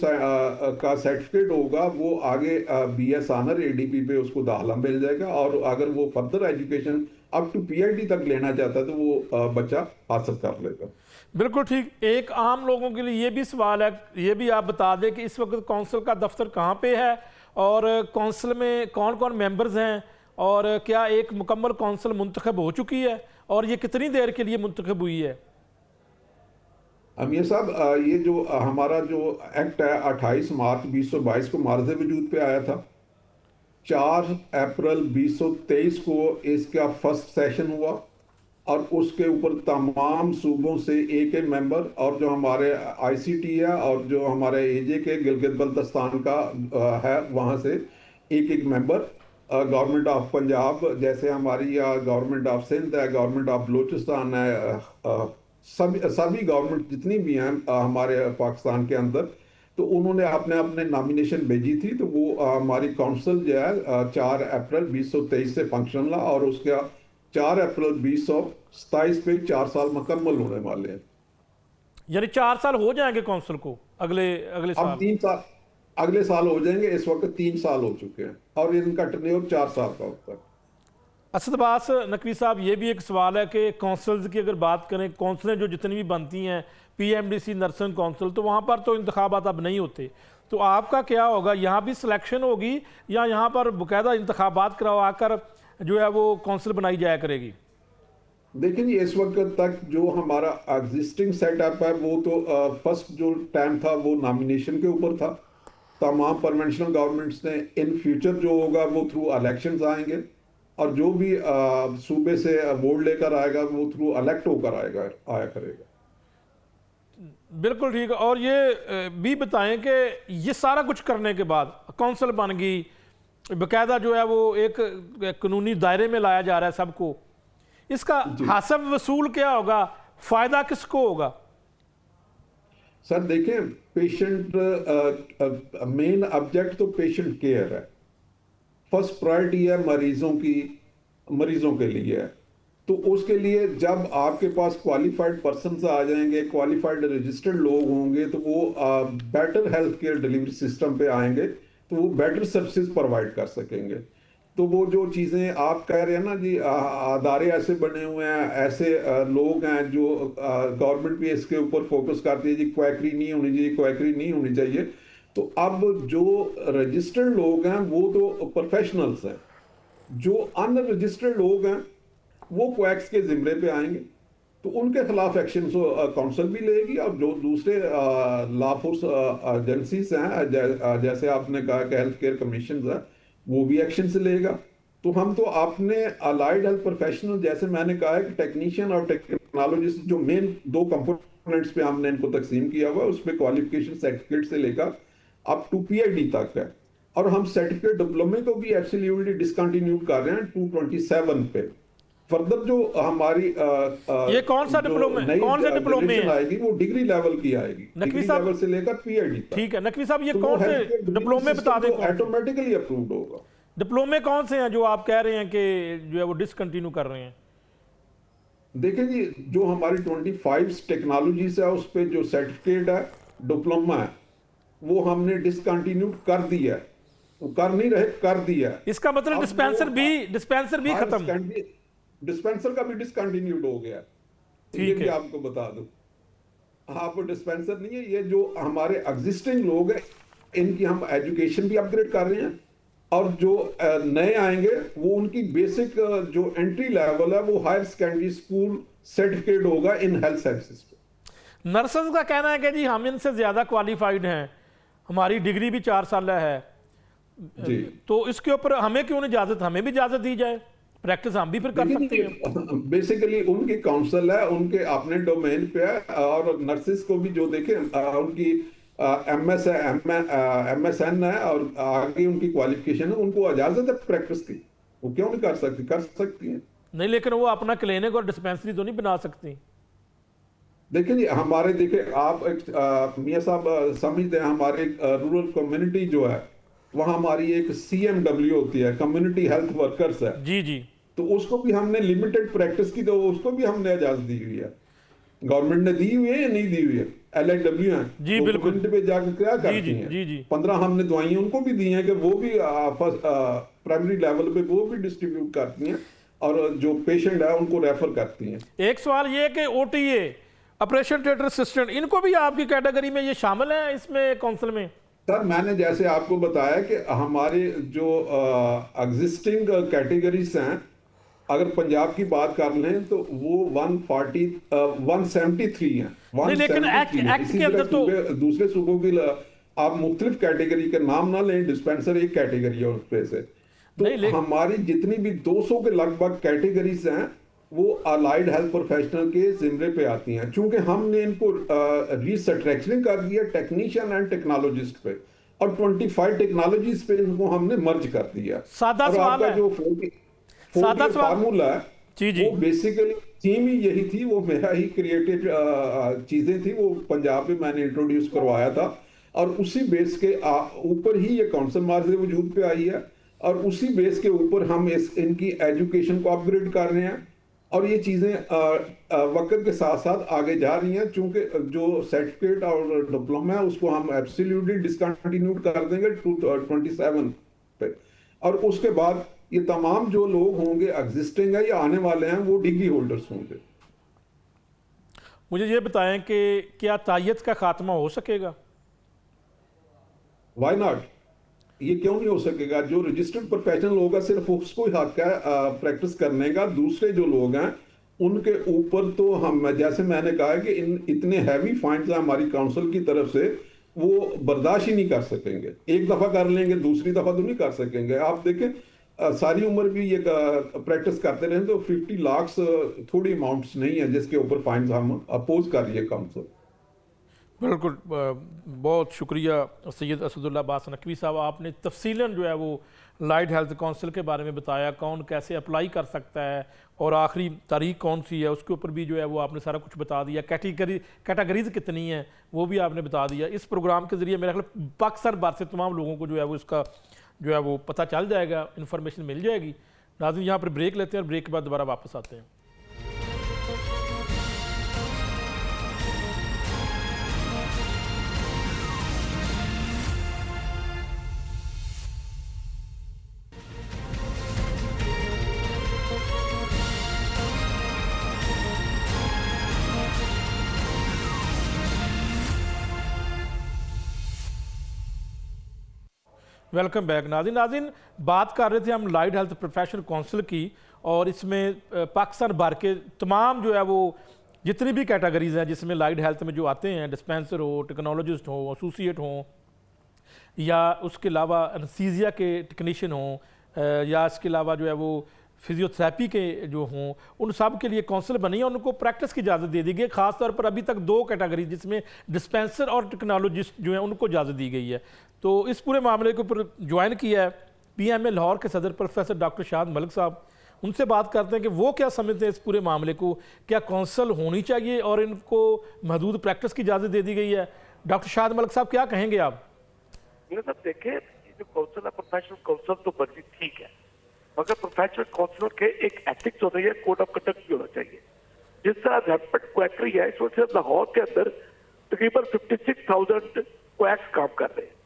का सर्टिफिकेट होगा वो आगे BS ऑनर ADP पे उसको दाखिला मिल जाएगा, और अगर वो further education up to PhD तक लेना चाहता है तो वो बच्चा हासिल कर लेगा। बिल्कुल ठीक। एक आम लोगों के लिए ये भी सवाल है, ये भी आप बता दें कि इस वक्त काउंसिल का दफ्तर कहाँ पे है और काउंसिल में कौन कौन मेंबर्स हैं, और क्या एक मुकम्मल काउंसिल मुंतखब हो चुकी है और ये कितनी देर के लिए मुंतखब हुई है? अमीर साहब, ये जो हमारा जो एक्ट है 28 मार्च 2022 को मार्ज़े वजूद पे आया था। 4 अप्रैल 2023 को इसका फर्स्ट सेशन हुआ, और उसके ऊपर तमाम सूबों से एक मेंबर, और जो हमारे ICT है और जो हमारे AJ के गिलगित बल्तिस्तान का है वहाँ से एक मेंबर, गवर्नमेंट ऑफ पंजाब जैसे हमारी, या गवर्नमेंट ऑफ सिंध है, गवर्नमेंट ऑफ बलूचिस्तान है, सभी गवर्नमेंट जितनी भी हैं हमारे पाकिस्तान के अंदर, तो उन्होंने अपने अपने नॉमिनेशन भेजी थी। तो वो हमारी काउंसिल जो है 4 अप्रैल 2023 से फंक्शन ला, और उसका 4 अप्रैल 2027 पे 4 साल मुकम्मल होने वाले हैं। यानी 4 साल हो जाएंगे काउंसिल को अगले साल? अब 3 साल अगले साल हो जाएंगे। इस वक्त 3 साल हो चुके हैं और इनका टर्न्योर 4 साल का होता है। असद अब्बास नकवी साहब, ये भी एक सवाल है कि काउंसिल्स की अगर बात करें, काउंसिलें जो जितनी भी बनती हैं, PMDC नर्सिंग काउंसिल, तो वहाँ पर तो इंतखाबात अब नहीं होते, तो आपका क्या होगा? यहाँ भी सिलेक्शन होगी या यहाँ पर बाकायदा इंतखाबात करवाकर जो है वो काउंसिल बनाई जाया करेगी? देखिए जी, इस वक्त तक जो हमारा एग्जिस्टिंग सेटअप है वो तो फर्स्ट जो टाइम था वो नॉमिनेशन के ऊपर था। तमाम परवेंशनल गवर्नमेंट्स ने इन फ्यूचर जो होगा वो थ्रू इलेक्शंस आएंगे, और जो भी सूबे से वोट लेकर आएगा वो थ्रू इलेक्ट होकर आया करेगा। बिल्कुल ठीक। और ये भी बताएं कि ये सारा कुछ करने के बाद काउंसिल बन गई, बाकायदा जो है वो एक कानूनी दायरे में लाया जा रहा है सबको, इसका जी हासिल वसूल क्या होगा, फायदा किसको होगा? सर देखें, पेशेंट मेन ऑब्जेक्ट तो पेशेंट केयर है, फर्स्ट प्रायोरिटी है मरीजों के लिए है। तो उसके लिए जब आपके पास क्वालिफाइड पर्सन आ जाएंगे, क्वालिफाइड रजिस्टर्ड लोग होंगे, तो वो better health care delivery system पे आएंगे, तो वो बेटर सर्विसेज प्रोवाइड कर सकेंगे। तो वो जो चीज़ें आप कह रहे हैं ना जी, अदारे ऐसे बने हुए हैं, ऐसे लोग हैं जो गवर्नमेंट भी इसके ऊपर फोकस करती है जी, क्वैकरी नहीं होनी चाहिए, क्वैकरी नहीं होनी चाहिए। तो अब जो रजिस्टर्ड लोग हैं वो तो प्रोफेशनल्स हैं, जो अनरजिस्टर्ड लोग हैं वो क्वैक्स के जिम्मे पे आएंगे, तो उनके खिलाफ एक्शन काउंसिल भी लेगी। और जो दूसरे लॉ फोर्स एजेंसीज हैं, जैसे आपने कहा कि हेल्थ केयर कमीशन है, वो भी एक्शन से लेगा। तो हम तो अपने अलाइड हेल्थ प्रोफेशनल, जैसे मैंने कहा है कि टेक्नीशियन और टेक्नोलॉजिस्ट, जो मेन दो कंपोनेंट्स पे हमने इनको तकसीम किया हुआ है, उसमें क्वालिफिकेशन सर्टिफिकेट से लेकर अप टू पीआईडी तक है। और हम सर्टिफिकेट डिप्लोमे को भी एब्सोल्युटली डिसकंटिन्यू कर रहे हैं 227 पे। फर्दर जो हमारी ये कौन सा डिप्लोमे, कौन से डिप्लोमे है? आएगी वो डिग्री लेवल की आएगी, नकवी डिग्री साहब, लेवल से लेकर पीएचडी तक। ठीक है नकवी साहब, ये तो कौन से डिप्लोमे बता दें, ऑटोमेटिकली अप्रूव्ड होगा। डिप्लोमे कौन से हैं जो आप कह रहे हैं कि जो है वो डिसकंटिन्यू कर रहे हैं? देखिए जी, जो हमारी 25 टेक्नोलॉजीज है, उस पे जो सर्टिफिकेट है, डिप्लोमा है, वो हमने डिसकंटिन्यू कर दिया है। वो कर नहीं रहे, कर दिया है। इसका मतलब डिस्पेंसर भी खत्म? डिस्पेंसर का भी डिसकंटिन्यूड हो गया, ये ठीक भी है। आपको बता दूं। आप डिस्पेंसर नहीं है, ये जो हमारे एग्जिस्टिंग लोग हैं इनकी हम एजुकेशन भी अपग्रेड कर रहे हैं, और जो नए आएंगे वो उनकी बेसिक जो एंट्री लेवल है वो हायर सेकेंडरी स्कूल सर्टिफिकेट होगा इन हेल्थ साइंसेस पे। नर्सेज का कहना है कि जी हम इनसे ज्यादा क्वालिफाइड हैं, हमारी डिग्री भी 4 साल है जी, तो इसके ऊपर हमें क्यों नहीं इजाजत, हमें भी इजाजत दी जाए, प्रैक्टिस हम भी फिर कर सकते हैं। बेसिकली उनकी काउंसिल है, उनके अपने डोमेन पे है। और नर्सिस को भी जो देखे उनकी एमएस है, एमएसएन है, और आगे उनकी क्वालिफिकेशन है, उनको इजाजत है प्रैक्टिस की, वो क्यों नहीं कर सकती, कर सकती हैं। नहीं, लेकिन वो अपना क्लिनिक और डिस्पेंसरी तो नहीं बना सकती। देखिए जी, हमारे देखिए आप मियां साहब समझते हैं, हमारे रूरल कम्युनिटी जो है वहाँ हमारी एक CMW होती है, कम्युनिटी हेल्थ वर्कर्स है। जी जी, तो उसको भी हमने लिमिटेड प्रैक्टिस की, तो उसको भी हमने इजाजत दी हुई है। गवर्नमेंट ने दी हुई है या नहीं दी हुई है? LIW है जी बिल्कुल, कम्युनिटी पे जाकर क्या करती हैं? जी जी, 15 हमने दवाइयां उनको भी दी हैं कि वो भी प्राइमरी लेवल पे वो भी डिस्ट्रीब्यूट करती हैं, और जो पेशेंट है उनको रेफर करती हैं। एक सवाल ये कि OTA, ऑपरेशन थिएटर असिस्टेंट, इनको भी आपकी कैटेगरी में ये शामिल है इसमें काउंसिल में? सर मैंने जैसे आपको बताया कि हमारे जो एग्जिस्टिंग कैटेगरीज हैं, अगर पंजाब की बात कर लें तो वो 173 हैं। नहीं, लेकिन एक्ट के अंदर तो दूसरे सूबों की आप मुख्तलिफ कैटेगरी के नाम ना लें, डिस्पेंसर एक कैटेगरी है उसपे से। तो हमारी जितनी भी 200 के लगभग कैटेगरीज हैं वो अलाइड हेल्थ प्रोफेशनल के जिम्मे पे आती हैं, चूंकि हमने इनको रीस्ट्रक्चरिंग कर दिया टेक्नीशियन एंड टेक्नोलॉजिस्ट पे, और 25 टेक्नोलॉजीज पे इनको हमने मर्ज कर दिया। सादा और सवाल आपका है, जो सादा सवाल फार्मूला है जी जी, वो बेसिकली थीम ही यही थी, वो मेरा ही क्रिएटेड चीजें थी, वो पंजाब में मैंने इंट्रोड्यूस करवाया था, और उसी बेस के ऊपर ही ये काउंसिल मार्च वजूद पे आई है, और उसी बेस के ऊपर हम इनकी एजुकेशन को अपग्रेड कर रहे हैं। और ये चीजें वक्त के साथ साथ आगे जा रही हैं, चूंकि जो सर्टिफिकेट और डिप्लोमा है उसको हम एब्सोल्युटली डिसकंटिन्यू कर देंगे 227 पे, और उसके बाद ये तमाम जो लोग होंगे एग्जिस्टिंग है या आने वाले हैं वो डिग्री होल्डर्स होंगे। मुझे ये बताएं कि क्या तायत का खात्मा हो सकेगा? व्हाई नॉट, ये क्यों नहीं हो सकेगा? जो रजिस्टर्ड प्रोफेशनल होगा सिर्फ उसको ही हक है प्रैक्टिस करने का। दूसरे जो लोग हैं उनके ऊपर तो हम, जैसे मैंने कहा है कि इतने हैवी फाइन्स हमारी काउंसिल की तरफ से, वो बर्दाश्त ही नहीं कर सकेंगे। एक दफा कर लेंगे, दूसरी दफा तो नहीं कर सकेंगे। आप देखें सारी उम्र भी ये प्रैक्टिस करते रहे तो 50 लाख थोड़ी अमाउंट्स नहीं है जिसके ऊपर फाइन्स हम अपोज कर रही है काउंसिल। बिल्कुल बहुत शुक्रिया सैयद असदुल्ला अब्बास नकवी साहब, आपने तफसीलन जो है वो लाइट हेल्थ काउंसिल के बारे में बताया, कौन कैसे अप्लाई कर सकता है और आखिरी तारीख कौन सी है उसके ऊपर भी जो है वो आपने सारा कुछ बता दिया। कैटेगरीज कितनी हैं वो भी आपने बता दिया। इस प्रोग्राम के ज़रिए मेरा ख्याल पाकिस्तान भर से तमाम लोगों को जो है वो इसका जो है वो पता चल जाएगा, इन्फॉर्मेशन मिल जाएगी। नाज़रीन यहाँ पर ब्रेक लेते हैं और ब्रेक के बाद दोबारा वापस आते हैं। Welcome back. नाज़रीन बात कर रहे थे हम लाइट हेल्थ प्रोफेशनल काउंसिल की, और इसमें पाकिस्तान भर के तमाम जो है वो जितनी भी कैटेगरीज हैं जिसमें लाइट हेल्थ में जो आते हैं, डिस्पेंसर हो, टेक्नोलॉजिस्ट हो, एसोसिएट हो, या उसके अलावा एनेस्थीसिया के टेक्नीशियन हो, या इसके अलावा जो है वो फिजियोथेरेपी के जो हों, उन सब के लिए काउंसिल बनी है, उनको प्रैक्टिस की इजाज़त दे दी गई। ख़ास तौर पर अभी तक 2 कैटेगरी जिसमें डिस्पेंसर और टेक्नोलॉजिस्ट जो है उनको इजाज़त दी गई है। तो इस पूरे मामले के ऊपर ज्वाइन किया है PMA लाहौर के सदर प्रोफेसर डॉक्टर शाद मलिक साहब। उनसे बात करते हैं कि वो क्या समझते हैं इस पूरे मामले को, क्या काउंसिल होनी चाहिए और इनको महदूद प्रैक्टिस की इजाज़त दे दी गई है। डॉक्टर शाद मलिक साहब क्या कहेंगे आप? देखिए, जो काउंसिल है प्रोफेशनल काउंसिल तो बड़ी ठीक है, मगर प्रोफेशनल काउंसिलर के एक एथिक्स होता है, कोड ऑफ कंडक्ट भी होना चाहिए। जिस तरह रैपिड क्वैकरी है, इस वजह से लाहौर के अंदर तकरीबन 56,000 क्वैक्स काम कर रहे हैं।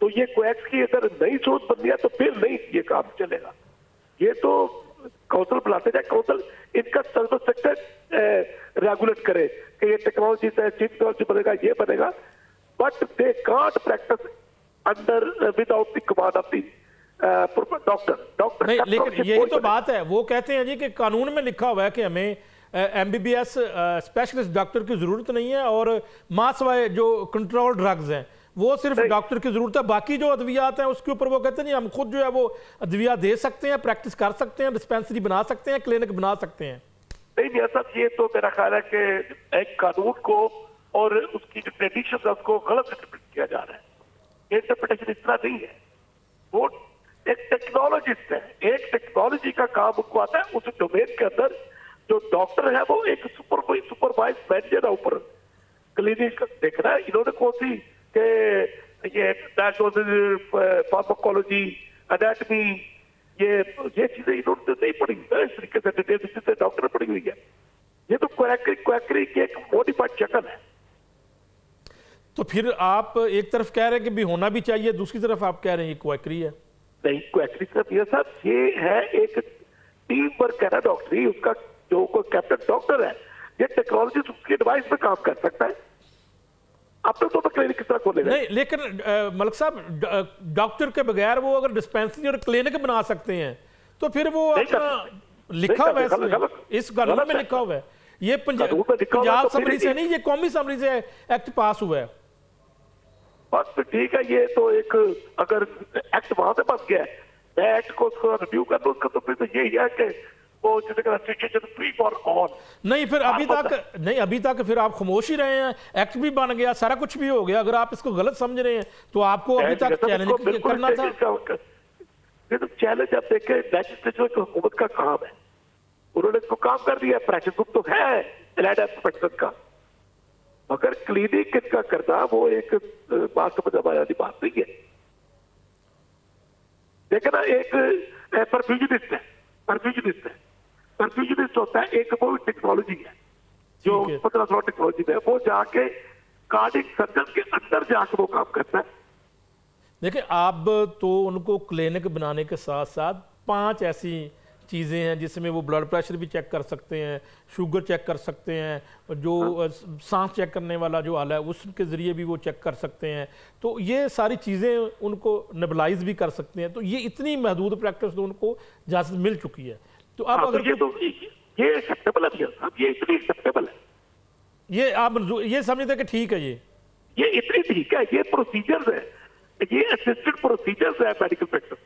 तो ये क्वैक्स की अगर नई सोच बन गया तो फिर नहीं ये काम चलेगा। ये तो काउंसिल बुलाते जाए, काउंसिल इनका सर्विस सेक्टर रेगुलेट करे कि ये टेक्नोलॉजी से चीफ टेक्नोलॉजी बनेगा, ये बनेगा, but they can't practice under without the command of the doctor. नहीं, लेकिन यही तो बात है, वो कहते हैं जी कि कानून में लिखा हुआ है कि हमें MBBS स्पेशलिस्ट डॉक्टर की ज़रूरत नहीं है, और मासवाए जो कंट्रोल ड्रग्स हैं वो सिर्फ डॉक्टर की ज़रूरत है, बाकी जो अद्वियात हैं उसके ऊपर वो कहते हैं हम खुद जो है वो अद्विया दे सकते हैं, प्रैक्टिस कर सकते हैं, डिस्पेंसरी बना सकते हैं, क्लिनिक बना सकते हैं। नहीं मियां साहब, ये तो मेरा ख्याल है कि एक कानून को और उसकी जो ट्रेडिशन है उसको गलत इंटरप्रेट किया जा रहा है। इंटरप्रिटेशन इस तरह नहीं है। वो एक टेक्नोलॉजिस्ट है, एक टेक्नोलॉजी का काम उनको आता है। उस डोमेन के अंदर जो डॉक्टर है वो एक सुपरवाइज मैनेजर है ऊपर क्लिनिक देखना है। इन्होंने कौन सी के ये डायग्नोसिस, फार्माकोलॉजी, एनाटॉमी, ये चीजें इन्होंने नहीं पढ़ी इस तरीके से डिटेल से डॉक्टर ने पढ़ी हुई है। ये तो क्वैकरी की एक मॉडिफाइड शक्ल है। तो फिर आप एक तरफ कह रहे हैं कि भी होना भी चाहिए, दूसरी तरफ आप कह रहे हैं ये क्वैकरी है। नहीं, क्वैकरी सिर्फ ये साहब, ये है एक टीम वर्क है ना डॉक्टरी। उसका जो कोई कैप्टन डॉक्टर है, ये टेक्नोलॉजी उसकी डिवाइस पे काम कर सकता है। अपने तो क्लिनिक किस तरह खोलेगा? नहीं, लेकिन मलिक साहब डॉक्टर के बगैर वो अगर डिस्पेंसरी और क्लिनिक बना सकते हैं तो फिर वो लिखा हुआ है, इस कानून में लिखा हुआ है। ये पंजाब असम्बली से नहीं, ये कौमी असम्बली से एक्ट पास हुआ है। बस ठीक है, ये तो एक अगर एक्ट वहां से बन गया है, मैं एक्ट को रिव्यू कर दूं, उसका तो फिर तो यही है कि वो फ्री फॉर ऑल। नहीं, फिर अभी तक फिर आप खामोश ही रहे हैं। एक्ट भी बन गया, सारा कुछ भी हो गया। अगर आप इसको गलत समझ रहे हैं तो आपको अभी तक चैलेंज करना था। ये तो चैलेंज आप देखें, लेजिस्लेचर की हुकूमत का काम है, उन्होंने इसको काम कर दिया। प्रेशर ग्रुप तो है एलाइड इंस्पेक्टर का, मगर क्लिनिक इनका करना वो एक बात समझ वाली बात नहीं है। देखो ना, एक परफ्यूजनिस्ट होता है, एक वो टेक्नोलॉजी है जो 1500 टेक्नोलॉजी है, वो जाके कार्डियक सर्जन के अंदर जाके वो काम करता है। देखिए, आप तो उनको क्लिनिक बनाने के साथ साथ 5 ऐसी चीज़ें हैं जिसमें वो ब्लड प्रेशर भी चेक कर सकते हैं, शुगर चेक कर सकते हैं, जो सांस चेक करने वाला जो आला है उसके ज़रिए भी वो चेक कर सकते हैं। तो ये सारी चीज़ें उनको नेबुलाइज भी कर सकते हैं। तो ये इतनी महदूद प्रैक्टिस तो उनको इजाज़त मिल चुकी है। तो अब अगर ये एक्सेप्टेबल है, ये इतनी एक्सेप्टेबल है, ये आप ये समझते हैं कि ठीक है, ये इतनी ठीक है, ये प्रोसीजर्स है, ये असिस्टेड प्रोसीजर्स है मेडिकल प्रैक्टिस।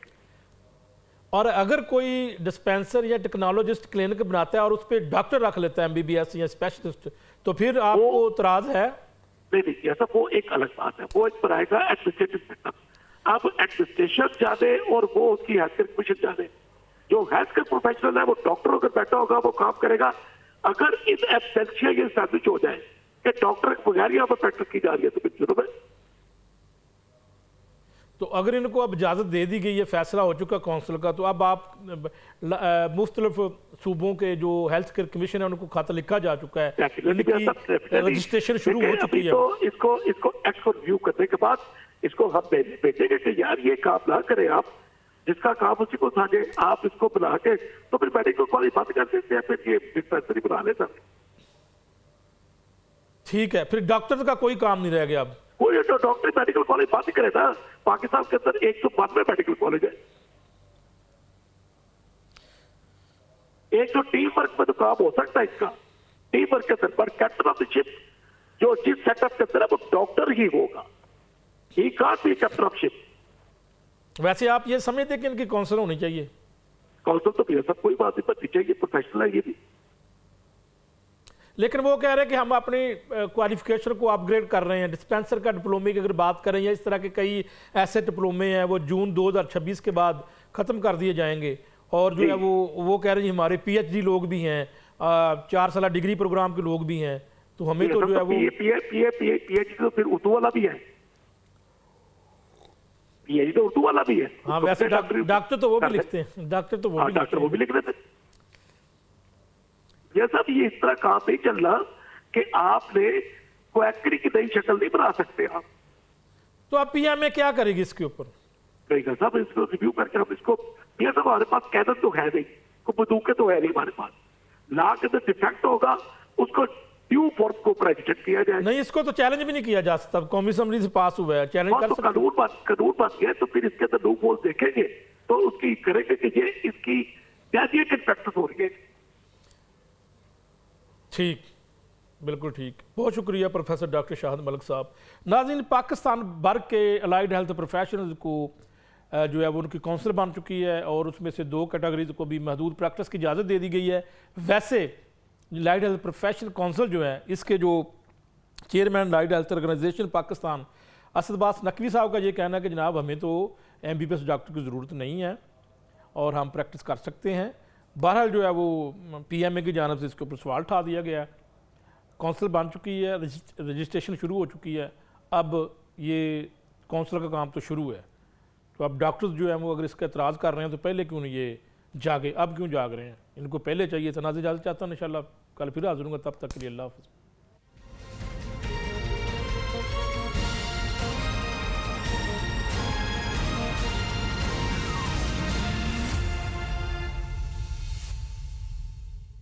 और अगर कोई डिस्पेंसर या टेक्नोलॉजिस्ट क्लिनिक बनाता है और उस पर डॉक्टर रख लेता है MBBS या स्पेशलिस्ट, तो फिर आपको इतराज है? नहीं किया था, वो एक अलग बात है, वो एक पर आएगा एडमिनिस्ट्रेटिव सेटअप। अब एडमिनिस्ट्रेशन जाने और वो उसकी हेल्थ केयर कमीशन जाने, जो हेल्थ केयर प्रोफेशनल है वो डॉक्टर अगर बैठा होगा वो काम करेगा। अगर इन एब्सेंशिया ये स्टैब्लिश हो जाए कि डॉक्टर के बगैर यहाँ पर प्रैक्टिस की जा रही है तो फिर जुर्म है। तो अगर इनको अब इजाज़त दे दी गई है, फैसला हो चुका कौंसिल का, तो अब आप मुख्तलिफ सूबों के जो हेल्थ केयर कमीशन है उनको खाता लिखा जा चुका है, इनकी रजिस्ट्रेशन शुरू हो चुकी है। तो इसको एक्ट रिव्यू करने के बाद इसको हम भेजेंगे कि यार ये काम ना करें आप, जिसका काम उसी को साझे आप इसको बुला के तो फिर मेडिकल कॉलेज बंद कर देते हैं, फिर ये डिस्पेंसरी बुला लेता। ठीक है, फिर डॉक्टर का कोई काम नहीं रह गया अब। कोई तो डॉक्टर मेडिकल कॉलेज बात ही करे ना, पाकिस्तान के अंदर 192 मेडिकल कॉलेज है। एक जो टीम वर्क में तो काम हो सकता है इसका, टीम वर्क के अंदर, पर कैप्टन ऑफ द शिप जो जिस सेटअप के अंदर है वो डॉक्टर ही होगा, he can't be captain of ship. वैसे आप ये समझते कि इनकी काउंसिल होनी चाहिए? काउंसिल तो भैया सब कोई बात नहीं बननी चाहिए, प्रोफेशनल है ये भी। लेकिन वो कह रहे हैं कि हम अपनी क्वालिफिकेशन को अपग्रेड कर रहे हैं। डिस्पेंसर का डिप्लोमे की अगर बात करें या इस तरह के कई ऐसे डिप्लोमे हैं वो जून 2026 के बाद ख़त्म कर दिए जाएंगे। और जो है वो कह रहे हैं हमारे PhD लोग भी हैं, 4 साल डिग्री प्रोग्राम के लोग भी हैं, तो हमें तो जो है वो PhD तो फिर उर्दू वाला भी है, PhD तो उर्दू वाला भी है। हाँ, वैसे डॉक्टर तो वो भी लिखते हैं, डॉक्टर तो वो भी लिख रहे थे। जैसा भी ये इस तरह काम नहीं चल रहा कि आपने क्वैकरी की नई शक्ल नहीं बना सकते आप। तो अब PMA क्या करेगी इसके ऊपर? कहेगा साहब इसको रिव्यू करके हम इसको, ये सब हमारे पास कैदर तो है नहीं, को बंदूकें तो है नहीं हमारे पास, ला के अंदर डिफेक्ट होगा उसको ड्यू फॉर्म को प्रेजिडेंट किया जाए। नहीं, इसको तो चैलेंज भी नहीं किया जा सकता, कौमी असेंबली से पास हुआ है, चैलेंज कर सकते। कानून बन गया तो फिर इसके अंदर लूप होल देखेंगे तो उसकी करेंगे कि ये इसकी ग्रेजुएटेड प्रैक्टिस हो रही है। ठीक, बिल्कुल ठीक। बहुत शुक्रिया प्रोफेसर डॉक्टर शाहिद मलिक साहब। नाज़रीन, पाकिस्तान भर के अलाइड हेल्थ प्रोफेशनल्स को जो है वो उनकी काउंसिल बन चुकी है और उसमें से 2 कैटेगरीज को भी महदूद प्रैक्टिस की इजाज़त दे दी गई है। वैसे अलाइड हेल्थ प्रोफेशनल काउंसिल जो है इसके जो chairman allied health organisation Pakistan Asad Abbas Naqvi साहब का ये कहना है कि जनाब हमें तो MBBS डॉक्टर की ज़रूरत नहीं है और हम प्रैक्टिस कर सकते हैं। बहरहाल जो है वो PMA की जानिब से इसके ऊपर सवाल उठा दिया गया, काउंसिल बन चुकी है, रजिस्ट्रेशन शुरू हो चुकी है, अब ये काउंसिल का काम तो शुरू है। तो अब डॉक्टर्स जो है वो अगर इसका एतराज़ कर रहे हैं तो पहले क्यों नहीं ये जागे, अब क्यों जाग रहे हैं? इनको पहले चाहिए था। नाज़रीन, इजाज़त चाहता हूँ, इंशाल्लाह कल फिर हाज़िर होऊंगा, तब तक के लिए अल्लाह हाफ़िज़।